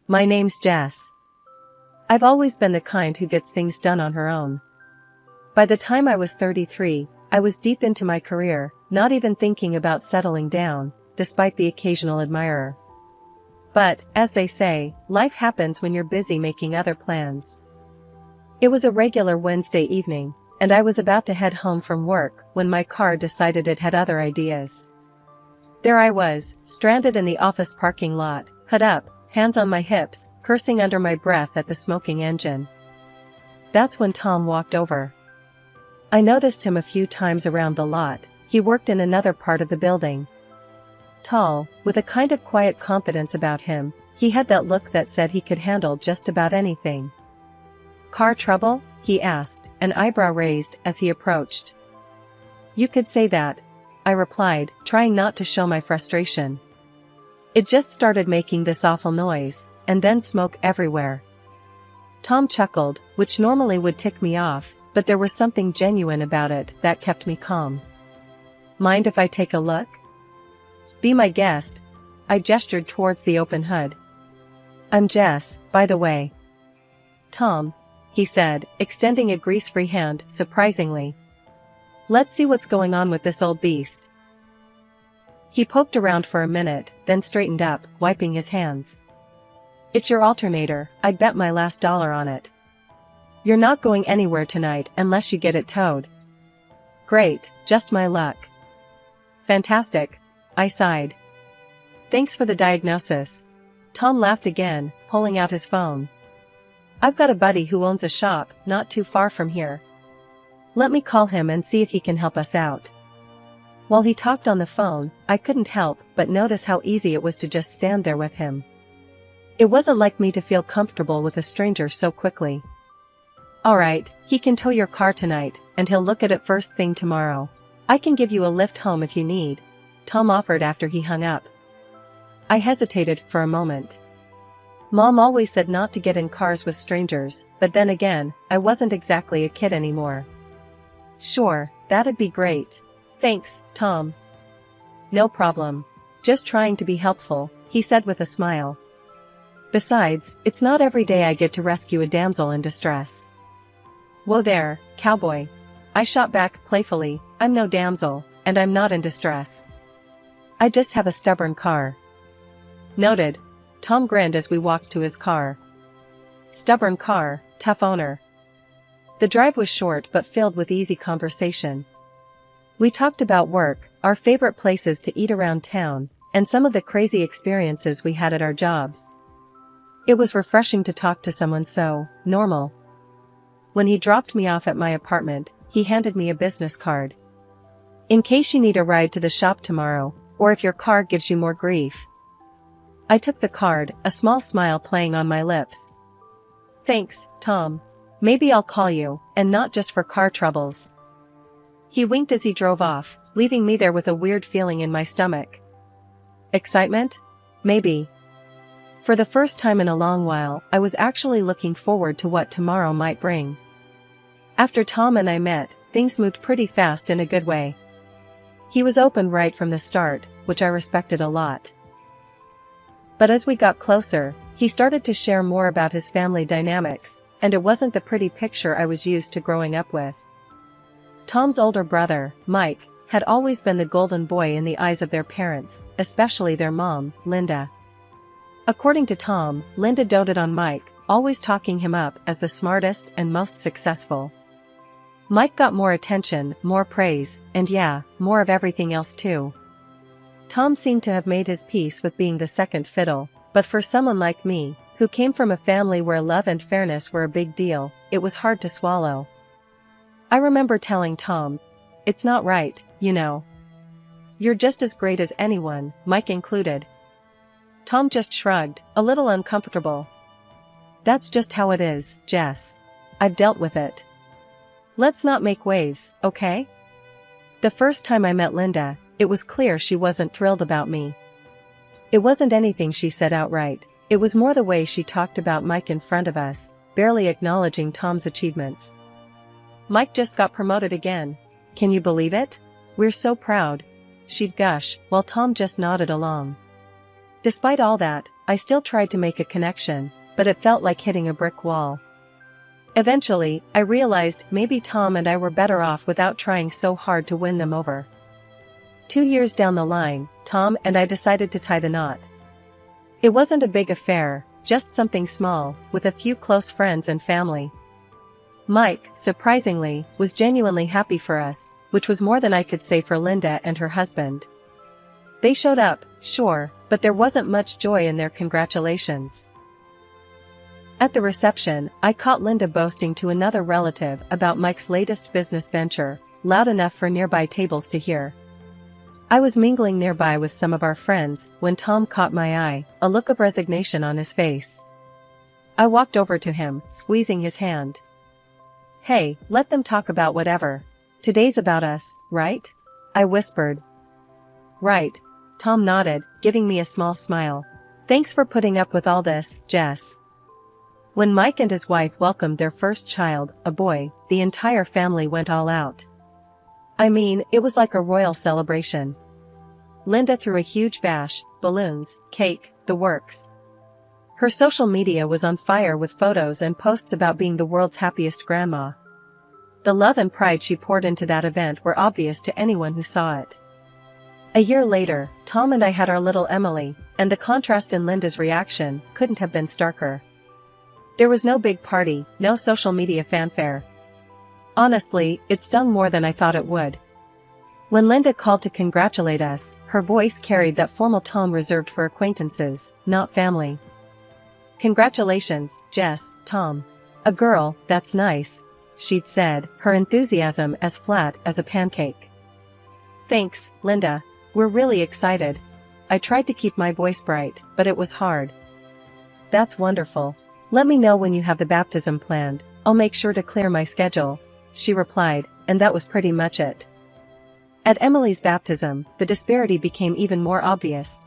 My name's Jess. I've always been the kind who gets things done on her own. By the time I was 33, I was deep into my career, not even thinking about settling down, despite the occasional admirer. But, as they say, life happens when you're busy making other plans. It was a regular Wednesday evening, and I was about to head home from work when my car decided it had other ideas. There I was, stranded in the office parking lot, hood up, hands on my hips, cursing under my breath at the smoking engine. That's when Tom walked over. I noticed him a few times around the lot. He worked in another part of the building. Tall, with a kind of quiet confidence about him, he had that look that said he could handle just about anything. "Car trouble?" he asked, an eyebrow raised as he approached. "You could say that," I replied, trying not to show my frustration. "It just started making this awful noise, and then smoke everywhere." Tom chuckled, which normally would tick me off, but there was something genuine about it that kept me calm. "Mind if I take a look?" "Be my guest." I gestured towards the open hood. "I'm Jess, by the way." "Tom," he said, extending a grease-free hand, surprisingly. "Let's see what's going on with this old beast." He poked around for a minute, then straightened up, wiping his hands. "It's your alternator, I'd bet my last dollar on it. You're not going anywhere tonight unless you get it towed." "Great, just my luck." "Fantastic," I sighed. "Thanks for the diagnosis." Tom laughed again, pulling out his phone. "I've got a buddy who owns a shop not too far from here. Let me call him and see if he can help us out." While he talked on the phone, I couldn't help but notice how easy it was to just stand there with him. It wasn't like me to feel comfortable with a stranger so quickly. "All right, he can tow your car tonight, and he'll look at it first thing tomorrow. I can give you a lift home if you need," Tom offered after he hung up. I hesitated for a moment. Mom always said not to get in cars with strangers, but then again, I wasn't exactly a kid anymore. "Sure, that'd be great. Thanks, Tom." "No problem. Just trying to be helpful," he said with a smile. "Besides, it's not every day I get to rescue a damsel in distress." "Whoa there, cowboy." I shot back playfully, "I'm no damsel, and I'm not in distress. I just have a stubborn car." "Noted." Tom grinned as we walked to his car. Stubborn car, tough owner. The drive was short but filled with easy conversation. We talked about work, our favorite places to eat around town, and some of the crazy experiences we had at our jobs. It was refreshing to talk to someone so normal. When he dropped me off at my apartment, he handed me a business card. "In case you need a ride to the shop tomorrow, or if your car gives you more grief." I took the card, a small smile playing on my lips. "Thanks, Tom. Maybe I'll call you, and not just for car troubles." He winked as he drove off, leaving me there with a weird feeling in my stomach. Excitement? Maybe. For the first time in a long while, I was actually looking forward to what tomorrow might bring. After Tom and I met, things moved pretty fast in a good way. He was open right from the start, which I respected a lot. But as we got closer, he started to share more about his family dynamics, and it wasn't the pretty picture I was used to growing up with. Tom's older brother, Mike, had always been the golden boy in the eyes of their parents, especially their mom, Linda. According to Tom, Linda doted on Mike, always talking him up as the smartest and most successful. Mike got more attention, more praise, and yeah, more of everything else too. Tom seemed to have made his peace with being the second fiddle, but for someone like me, who came from a family where love and fairness were a big deal, it was hard to swallow. I remember telling Tom, "It's not right, you know. You're just as great as anyone, Mike included." Tom just shrugged, a little uncomfortable. "That's just how it is, Jess. I've dealt with it. Let's not make waves, okay?" The first time I met Linda, it was clear she wasn't thrilled about me. It wasn't anything she said outright, it was more the way she talked about Mike in front of us, barely acknowledging Tom's achievements. "Mike just got promoted again. Can you believe it? We're so proud," she'd gush, while Tom just nodded along. Despite all that, I still tried to make a connection, but it felt like hitting a brick wall. Eventually, I realized maybe Tom and I were better off without trying so hard to win them over. 2 years down the line, Tom and I decided to tie the knot. It wasn't a big affair, just something small, with a few close friends and family. Mike, surprisingly, was genuinely happy for us, which was more than I could say for Linda and her husband. They showed up, sure, but there wasn't much joy in their congratulations. At the reception, I caught Linda boasting to another relative about Mike's latest business venture, loud enough for nearby tables to hear. I was mingling nearby with some of our friends when Tom caught my eye, a look of resignation on his face. I walked over to him, squeezing his hand. "Hey, let them talk about whatever. Today's about us, right?" I whispered. "Right," Tom nodded, giving me a small smile. "Thanks for putting up with all this, Jess." When Mike and his wife welcomed their first child, a boy, the entire family went all out. I mean, it was like a royal celebration. Linda threw a huge bash, balloons, cake, the works. Her social media was on fire with photos and posts about being the world's happiest grandma. The love and pride she poured into that event were obvious to anyone who saw it. A year later, Tom and I had our little Emily, and the contrast in Linda's reaction couldn't have been starker. There was no big party, no social media fanfare. Honestly, it stung more than I thought it would. When Linda called to congratulate us, her voice carried that formal tone reserved for acquaintances, not family. "Congratulations, Jess, Tom. A girl, that's nice," she'd said, her enthusiasm as flat as a pancake. "Thanks, Linda. We're really excited." I tried to keep my voice bright, but it was hard. "That's wonderful. Let me know when you have the baptism planned, I'll make sure to clear my schedule," she replied, and that was pretty much it. At Emily's baptism, the disparity became even more obvious.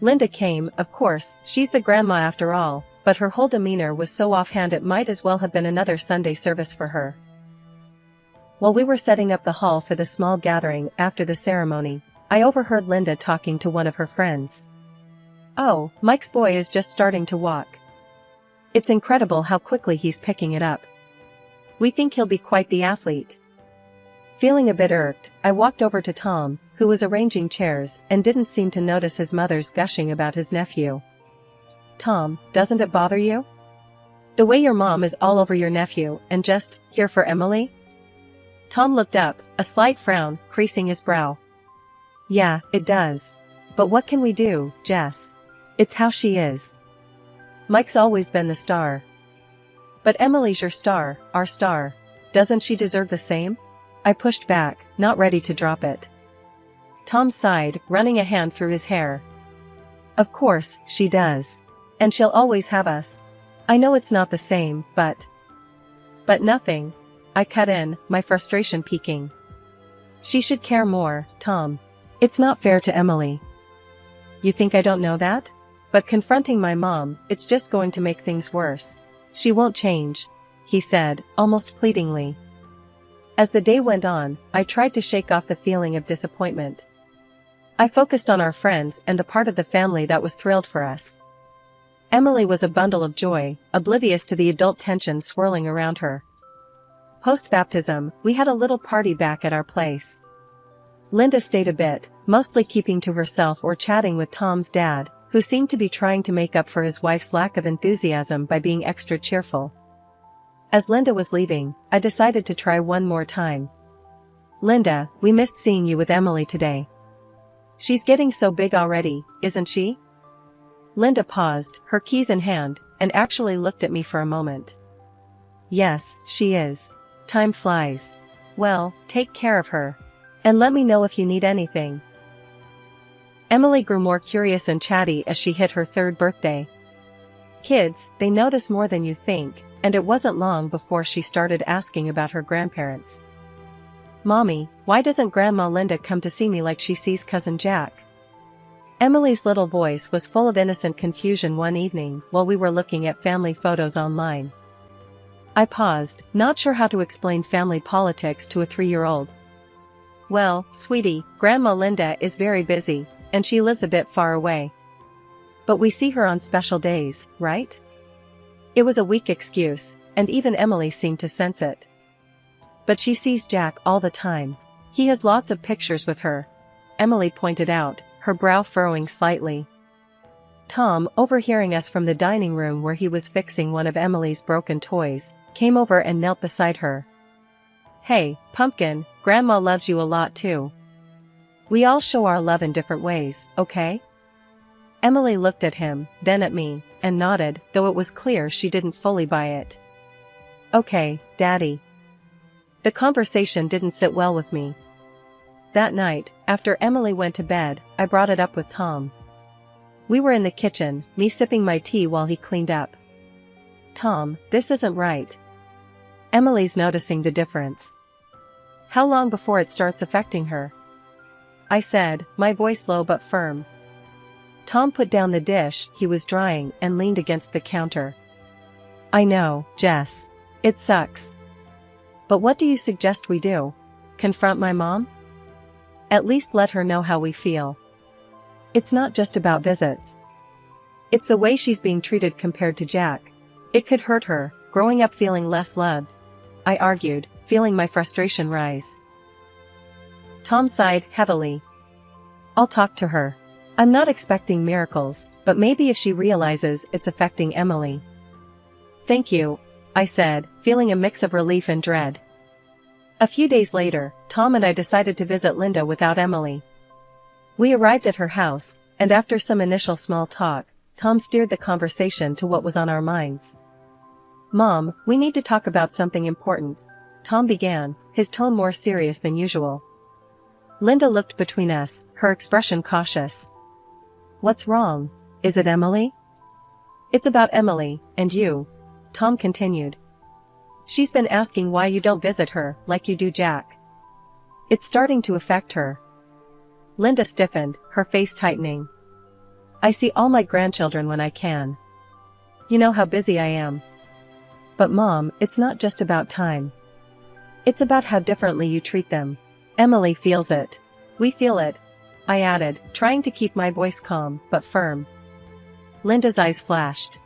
Linda came, of course, she's the grandma after all, but her whole demeanor was so offhand it might as well have been another Sunday service for her. While we were setting up the hall for the small gathering after the ceremony, I overheard Linda talking to one of her friends. "Oh, Mike's boy is just starting to walk. It's incredible how quickly he's picking it up. We think he'll be quite the athlete." Feeling a bit irked, I walked over to Tom, who was arranging chairs and didn't seem to notice his mother's gushing about his nephew. "Tom, doesn't it bother you? The way your mom is all over your nephew and just here for Emily?" Tom looked up, a slight frown creasing his brow. "Yeah, it does. But what can we do, Jess? It's how she is. Mike's always been the star." "But Emily's your star, our star. Doesn't she deserve the same?" I pushed back, not ready to drop it. Tom sighed, running a hand through his hair. "Of course, she does. And she'll always have us. I know it's not the same, but..." "But nothing," I cut in, my frustration peaking. "She should care more, Tom. It's not fair to Emily." "You think I don't know that? But confronting my mom, it's just going to make things worse. She won't change," he said, almost pleadingly. As the day went on, I tried to shake off the feeling of disappointment. I focused on our friends and the part of the family that was thrilled for us. Emily was a bundle of joy, oblivious to the adult tension swirling around her. Post-baptism, we had a little party back at our place. Linda stayed a bit, mostly keeping to herself or chatting with Tom's dad, who seemed to be trying to make up for his wife's lack of enthusiasm by being extra cheerful. As Linda was leaving, I decided to try one more time. "Linda, we missed seeing you with Emily today. She's getting so big already, isn't she?" Linda paused, her keys in hand, and actually looked at me for a moment. "Yes, she is. Time flies. Well, take care of her. And let me know if you need anything." Emily grew more curious and chatty as she hit her 3rd birthday. Kids, they notice more than you think, and it wasn't long before she started asking about her grandparents. "Mommy, why doesn't Grandma Linda come to see me like she sees Cousin Jack?" Emily's little voice was full of innocent confusion one evening while we were looking at family photos online. I paused, not sure how to explain family politics to a 3-year-old. "Well, sweetie, Grandma Linda is very busy, and she lives a bit far away. But we see her on special days, right? It was a weak excuse, and even Emily seemed to sense it. But she sees Jack all the time. He has lots of pictures with her, Emily pointed out, her brow furrowing slightly. Tom, overhearing us from the dining room where he was fixing one of Emily's broken toys, came over and knelt beside her. "Hey, Pumpkin, Grandma loves you a lot too. We all show our love in different ways, okay?" Emily looked at him, then at me, and nodded, though it was clear she didn't fully buy it. "Okay, Daddy." The conversation didn't sit well with me. That night, after Emily went to bed, I brought it up with Tom. We were in the kitchen, me sipping my tea while he cleaned up. "Tom, this isn't right. Emily's noticing the difference. How long before it starts affecting her?" I said, my voice low but firm. Tom put down the dish he was drying and leaned against the counter. "I know, Jess. It sucks. But what do you suggest we do? Confront my mom? At least let her know how we feel. It's not just about visits. It's the way she's being treated compared to Jack. It could hurt her, growing up feeling less loved," I argued, feeling my frustration rise. Tom sighed heavily. "I'll talk to her. I'm not expecting miracles, but maybe if she realizes it's affecting Emily." "Thank you," I said, feeling a mix of relief and dread. A few days later, Tom and I decided to visit Linda without Emily. We arrived at her house, and after some initial small talk, Tom steered the conversation to what was on our minds. "Mom, we need to talk about something important," Tom began, his tone more serious than usual. Linda looked between us, her expression cautious. "What's wrong? Is it Emily?" "It's about Emily, and you," Tom continued. "She's been asking why you don't visit her, like you do Jack. It's starting to affect her." Linda stiffened, her face tightening. "I see all my grandchildren when I can. You know how busy I am. But Mom, it's not just about time. It's about how differently you treat them. Emily feels it. We feel it," I added, trying to keep my voice calm, but firm. Linda's eyes flashed.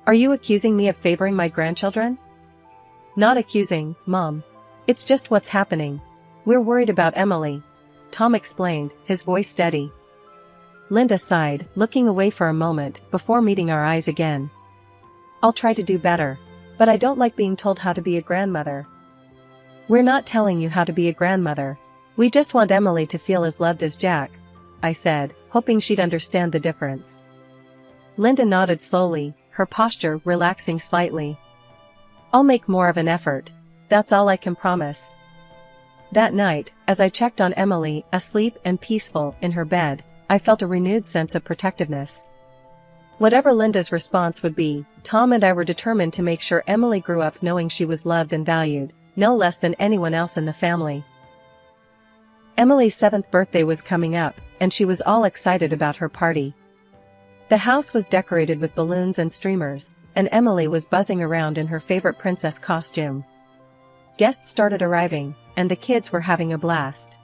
"Are you accusing me of favoring my grandchildren?" "Not accusing, Mom. It's just what's happening. We're worried about Emily," Tom explained, his voice steady. Linda sighed, looking away for a moment before meeting our eyes again. "I'll try to do better. But I don't like being told how to be a grandmother." "We're not telling you how to be a grandmother. We just want Emily to feel as loved as Jack," I said, hoping she'd understand the difference. Linda nodded slowly, her posture relaxing slightly. "I'll make more of an effort. That's all I can promise." That night, as I checked on Emily, asleep and peaceful in her bed, I felt a renewed sense of protectiveness. Whatever Linda's response would be, Tom and I were determined to make sure Emily grew up knowing she was loved and valued, no less than anyone else in the family. Emily's 7th birthday was coming up, and she was all excited about her party. The house was decorated with balloons and streamers, and Emily was buzzing around in her favorite princess costume. Guests started arriving, and the kids were having a blast.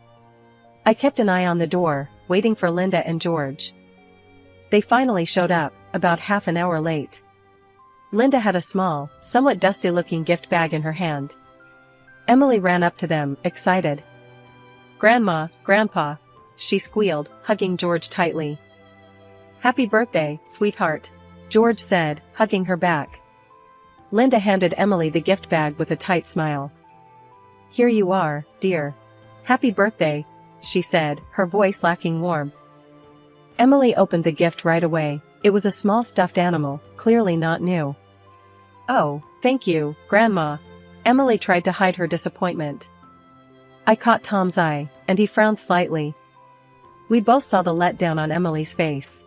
I kept an eye on the door, waiting for Linda and George. They finally showed up, about half an hour late. Linda had a small, somewhat dusty-looking gift bag in her hand. Emily ran up to them, excited. "Grandma, Grandpa," she squealed, hugging George tightly. "Happy birthday, sweetheart," George said, hugging her back. Linda handed Emily the gift bag with a tight smile. "Here you are, dear. Happy birthday," she said, her voice lacking warmth. Emily opened the gift right away. It was a small stuffed animal, clearly not new. "Oh, thank you, Grandma." Emily tried to hide her disappointment. I caught Tom's eye, and he frowned slightly. We both saw the letdown on Emily's face.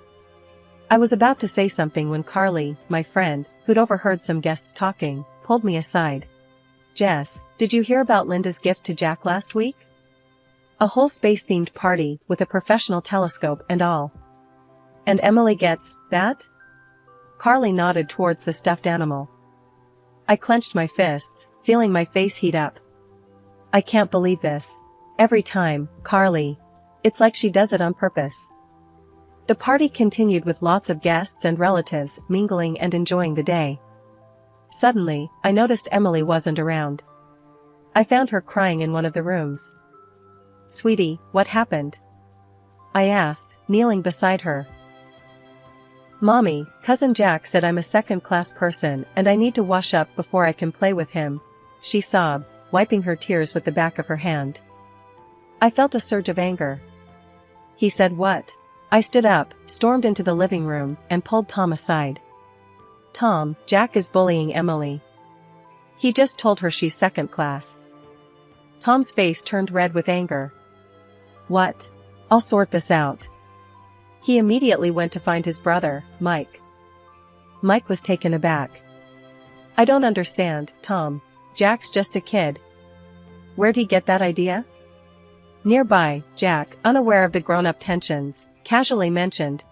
I was about to say something when Carly, my friend, who'd overheard some guests talking, pulled me aside. "Jess, did you hear about Linda's gift to Jack last week? A whole space-themed party with a professional telescope and all. And Emily gets that?" Carly nodded towards the stuffed animal. I clenched my fists, feeling my face heat up. "I can't believe this. Every time, Carly. It's like she does it on purpose." The party continued with lots of guests and relatives mingling and enjoying the day. Suddenly, I noticed Emily wasn't around. I found her crying in one of the rooms. "Sweetie, what happened?" I asked, kneeling beside her. "Mommy, Cousin Jack said I'm a second-class person and I need to wash up before I can play with him," she sobbed, wiping her tears with the back of her hand. I felt a surge of anger. "He said what?" I stood up, stormed into the living room, and pulled Tom aside. "Tom, Jack is bullying Emily. He just told her she's second class." Tom's face turned red with anger. "What? I'll sort this out." He immediately went to find his brother, Mike. Mike was taken aback. "I don't understand, Tom. Jack's just a kid. Where'd he get that idea?" Nearby, Jack, unaware of the grown-up tensions, casually mentioned,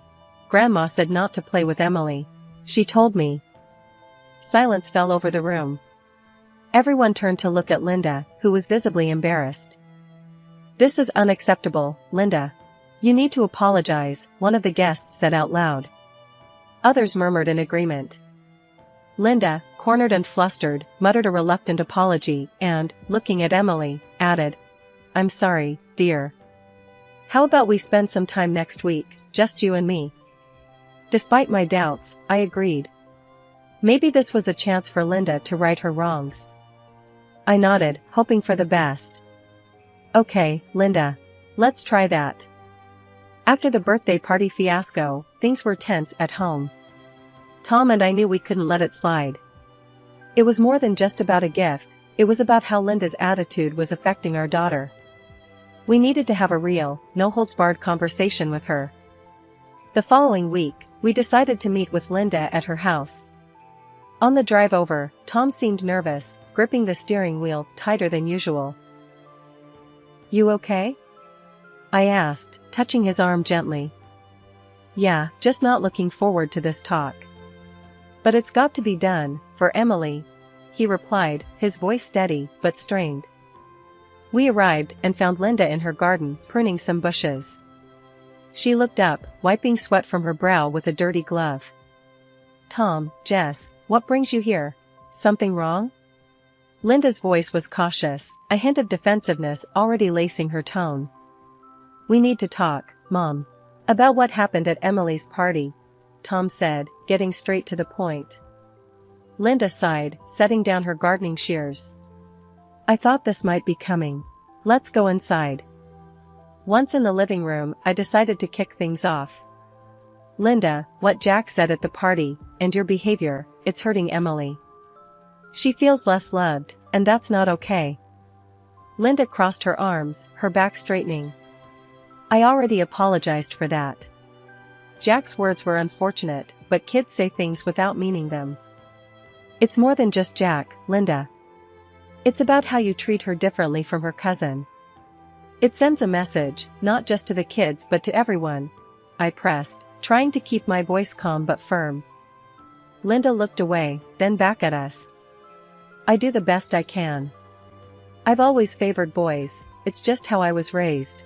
"Grandma said not to play with Emily. She told me." Silence fell over the room. Everyone turned to look at Linda, who was visibly embarrassed. "This is unacceptable, Linda. You need to apologize," one of the guests said out loud. Others murmured in agreement. Linda, cornered and flustered, muttered a reluctant apology and, looking at Emily, added, "I'm sorry, dear. How about we spend some time next week, just you and me?" Despite my doubts, I agreed. Maybe this was a chance for Linda to right her wrongs. I nodded, hoping for the best. "Okay, Linda. Let's try that." After the birthday party fiasco, things were tense at home. Tom and I knew we couldn't let it slide. It was more than just about a gift, it was about how Linda's attitude was affecting our daughter. We needed to have a real, no-holds-barred conversation with her. The following week, we decided to meet with Linda at her house. On the drive over, Tom seemed nervous, gripping the steering wheel tighter than usual. "You okay?" I asked, touching his arm gently. "Yeah, just not looking forward to this talk. But it's got to be done, for Emily," he replied, his voice steady but strained. We arrived and found Linda in her garden, pruning some bushes. She looked up, wiping sweat from her brow with a dirty glove. "Tom, Jess, what brings you here? Something wrong?" Linda's voice was cautious, a hint of defensiveness already lacing her tone. "We need to talk, Mom. About what happened at Emily's party," Tom said, getting straight to the point. Linda sighed, setting down her gardening shears. "I thought this might be coming. Let's go inside." Once in the living room, I decided to kick things off. "Linda, what Jack said at the party, and your behavior, it's hurting Emily. She feels less loved, and that's not okay." Linda crossed her arms, her back straightening. "I already apologized for that. Jack's words were unfortunate, but kids say things without meaning them. It's more than just Jack, Linda. It's about how you treat her differently from her cousin. It sends a message, not just to the kids but to everyone," I pressed, trying to keep my voice calm but firm. Linda looked away, then back at us. "I do the best I can. I've always favored boys, it's just how I was raised.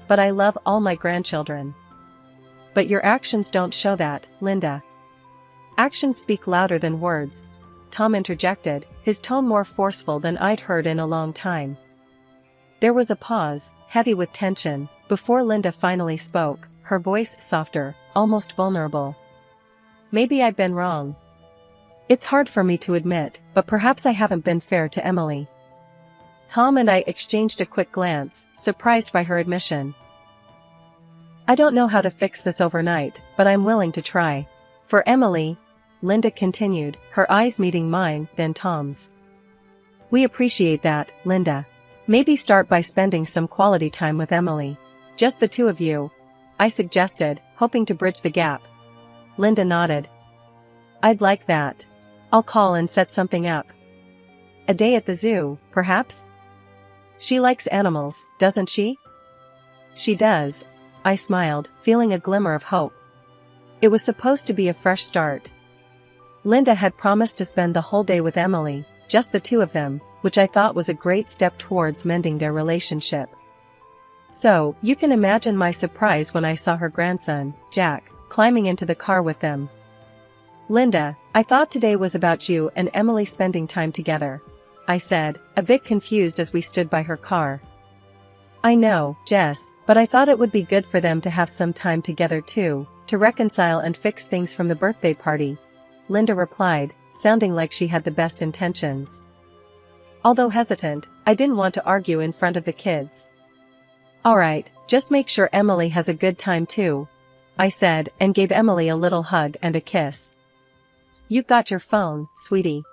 But I love all my grandchildren." "But your actions don't show that, Linda." "Actions speak louder than words," Tom interjected, his tone more forceful than I'd heard in a long time. There was a pause, heavy with tension, before Linda finally spoke, her voice softer, almost vulnerable. "Maybe I've been wrong. It's hard for me to admit, but perhaps I haven't been fair to Emily." Tom and I exchanged a quick glance, surprised by her admission. "I don't know how to fix this overnight, but I'm willing to try. For Emily," Linda continued, her eyes meeting mine, then Tom's. "We appreciate that, Linda. Maybe start by spending some quality time with Emily. Just the two of you," I suggested, hoping to bridge the gap. Linda nodded. "I'd like that. I'll call and set something up. A day at the zoo, perhaps? She likes animals, doesn't she?" "She does," I smiled, feeling a glimmer of hope. It was supposed to be a fresh start. Linda had promised to spend the whole day with Emily, just the two of them, which I thought was a great step towards mending their relationship. So, you can imagine my surprise when I saw her grandson, Jack, climbing into the car with them. "Linda, I thought today was about you and Emily spending time together," I said, a bit confused as we stood by her car. "I know, Jess, but I thought it would be good for them to have some time together too, to reconcile and fix things from the birthday party," Linda replied, sounding like she had the best intentions. Although hesitant, I didn't want to argue in front of the kids. "Alright, just make sure Emily has a good time too," I said, and gave Emily a little hug and a kiss. "You've got your phone, sweetie.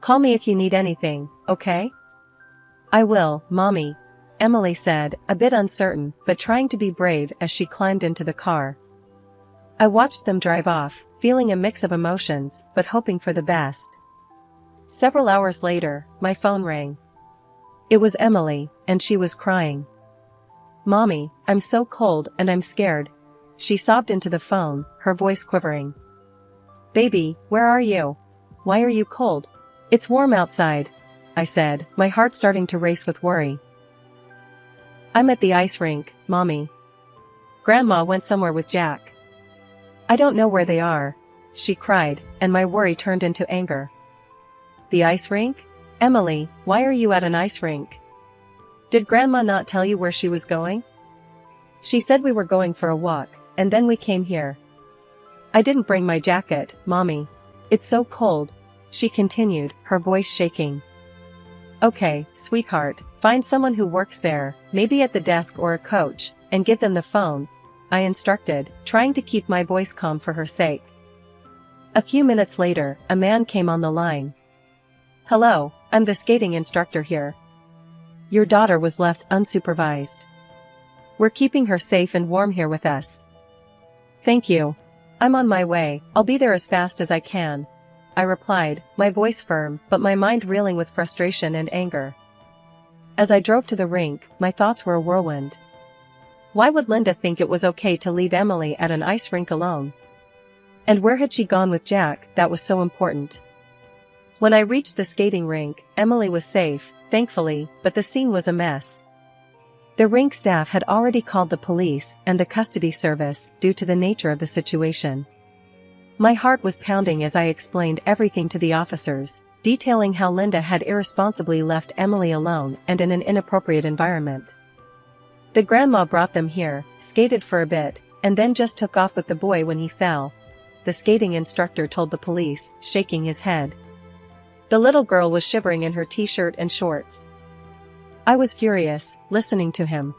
Call me if you need anything, okay?" "I will, Mommy," Emily said, a bit uncertain but trying to be brave as she climbed into the car. I watched them drive off, feeling a mix of emotions but hoping for the best. Several hours later, my phone rang. It was Emily, and she was crying. "Mommy, I'm so cold and I'm scared," she sobbed into the phone, her voice quivering. "Baby, where are you? Why are you cold?" "It's warm outside," I said, my heart starting to race with worry. "I'm at the ice rink, Mommy. Grandma went somewhere with Jack." "I don't know where they are," she cried, and my worry turned into anger. "The ice rink? Emily, why are you at an ice rink? Did Grandma not tell you where she was going?" "She said we were going for a walk, and then we came here." "I didn't bring my jacket, Mommy. It's so cold," she continued, her voice shaking. "Okay, sweetheart, find someone who works there, maybe at the desk or a coach, and give them the phone," I instructed, trying to keep my voice calm for her sake. A few minutes later, a man came on the line. "Hello, I'm the skating instructor here. Your daughter was left unsupervised. We're keeping her safe and warm here with us." "Thank you. I'm on my way, I'll be there as fast as I can," I replied, my voice firm but my mind reeling with frustration and anger. As I drove to the rink, my thoughts were a whirlwind. Why would Linda think it was okay to leave Emily at an ice rink alone? And where had she gone with Jack that was so important? When I reached the skating rink, Emily was safe, thankfully, but the scene was a mess. The rink staff had already called the police and the custody service due to the nature of the situation. My heart was pounding as I explained everything to the officers, detailing how Linda had irresponsibly left Emily alone and in an inappropriate environment. The grandma brought them here, skated for a bit, and then just took off with the boy when he fell, the skating instructor told the police, shaking his head. The little girl was shivering in her t-shirt and shorts. I was furious, listening to him.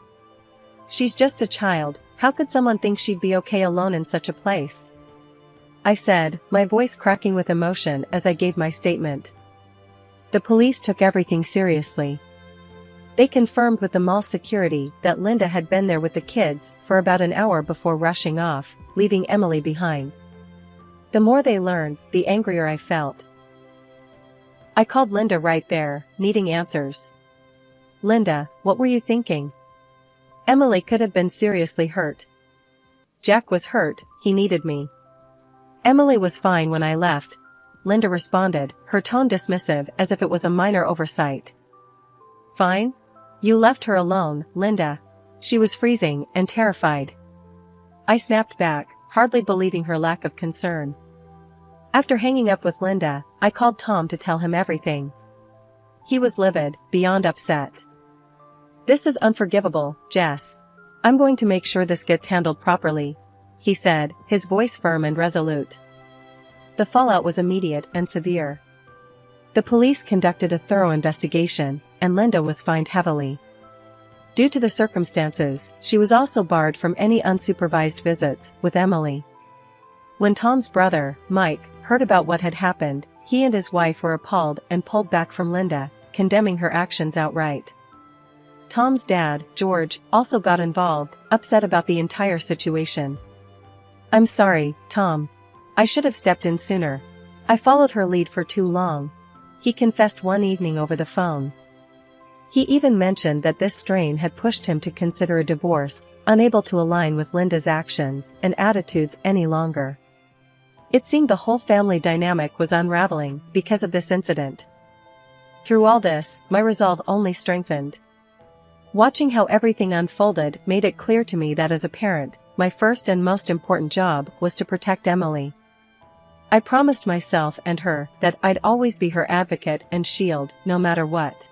"She's just a child, how could someone think she'd be okay alone in such a place?" I said, my voice cracking with emotion as I gave my statement. The police took everything seriously. They confirmed with the mall security that Linda had been there with the kids for about an hour before rushing off, leaving Emily behind. The more they learned, the angrier I felt. I called Linda right there, needing answers. "Linda, what were you thinking? Emily could have been seriously hurt. Jack was hurt, he needed me. Emily was fine when I left," Linda responded, her tone dismissive as if it was a minor oversight. "Fine? You left her alone, Linda." She was freezing and terrified. I snapped back, hardly believing her lack of concern. After hanging up with Linda, I called Tom to tell him everything. He was livid, beyond upset. "This is unforgivable, Jess. I'm going to make sure this gets handled properly," he said, his voice firm and resolute. The fallout was immediate and severe. The police conducted a thorough investigation, and Linda was fined heavily. Due to the circumstances, she was also barred from any unsupervised visits with Emily. When Tom's brother, Mike, heard about what had happened, he and his wife were appalled and pulled back from Linda, condemning her actions outright. Tom's dad, George, also got involved, upset about the entire situation. "I'm sorry, Tom. I should have stepped in sooner. I followed her lead for too long," he confessed one evening over the phone. He even mentioned that this strain had pushed him to consider a divorce, unable to align with Linda's actions and attitudes any longer. It seemed the whole family dynamic was unraveling because of this incident. Through all this, my resolve only strengthened. Watching how everything unfolded made it clear to me that as a parent, my first and most important job was to protect Emily. I promised myself and her that I'd always be her advocate and shield, no matter what.